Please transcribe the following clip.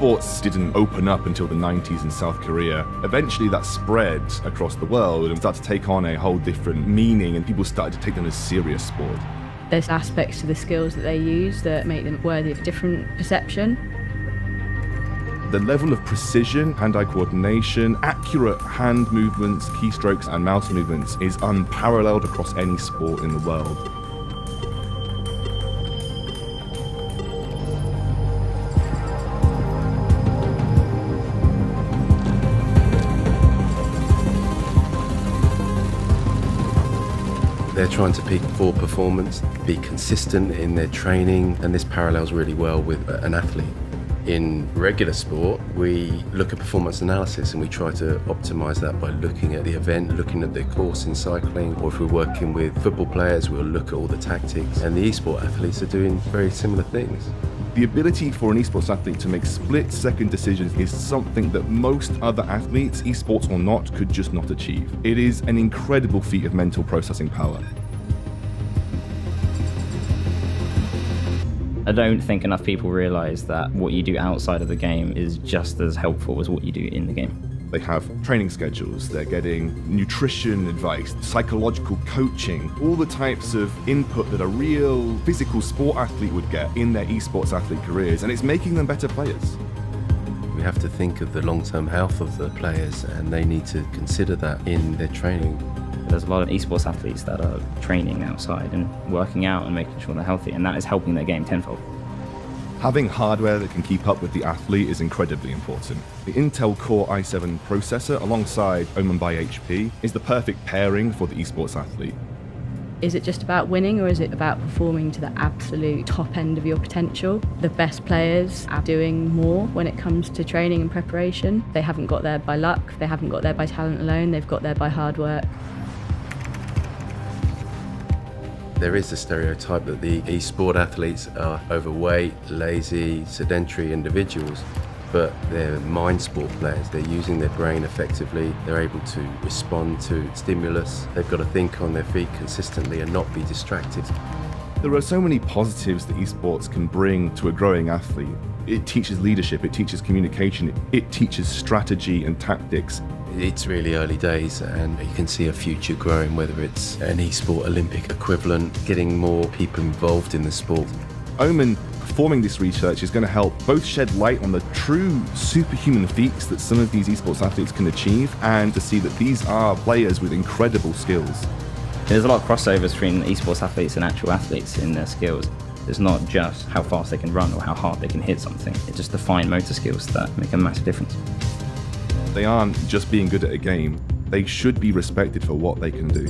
Esports didn't open up until the 90s in South Korea. Eventually that spread across the world and started to take on a whole different meaning, and people started to take them as serious sport. There's aspects to the skills that they use that make them worthy of a different perception. The level of precision, hand-eye coordination, accurate hand movements, keystrokes and mouse movements is unparalleled across any sport in the world. They're trying to peak for performance, be consistent in their training, and this parallels really well with an athlete. In regular sport, we look at performance analysis and we try to optimise that by looking at the event, looking at their course in cycling, or if we're working with football players, we'll look at all the tactics, and the esport athletes are doing very similar things. The ability for an esports athlete to make split-second decisions is something that most other athletes, esports or not, could just not achieve. It is an incredible feat of mental processing power. I don't think enough people realise that what you do outside of the game is just as helpful as what you do in the game. They have training schedules, they're getting nutrition advice, psychological coaching, all the types of input that a real physical sport athlete would get in their esports athlete careers, and it's making them better players. We have to think of the long-term health of the players, and they need to consider that in their training. There's a lot of esports athletes that are training outside and working out and making sure they're healthy, and that is helping their game tenfold. Having hardware that can keep up with the athlete is incredibly important. The Intel Core i7 processor alongside OMEN by HP is the perfect pairing for the esports athlete. Is it just about winning, or is it about performing to the absolute top end of your potential? The best players are doing more when it comes to training and preparation. They haven't got there by luck, they haven't got there by talent alone, they've got there by hard work. There is a stereotype that the e-sport athletes are overweight, lazy, sedentary individuals, but they're mind sport players. They're using their brain effectively. They're able to respond to stimulus. They've got to think on their feet consistently and not be distracted. There are so many positives that esports can bring to a growing athlete. It teaches leadership, it teaches communication, it teaches strategy and tactics. It's really early days, and you can see a future growing, whether it's an eSport Olympic equivalent, getting more people involved in the sport. OMEN performing this research is going to help both shed light on the true superhuman feats that some of these esports athletes can achieve, and to see that these are players with incredible skills. There's a lot of crossovers between esports athletes and actual athletes in their skills. It's not just how fast they can run or how hard they can hit something. It's just the fine motor skills that make a massive difference. They aren't just being good at a game, they should be respected for what they can do.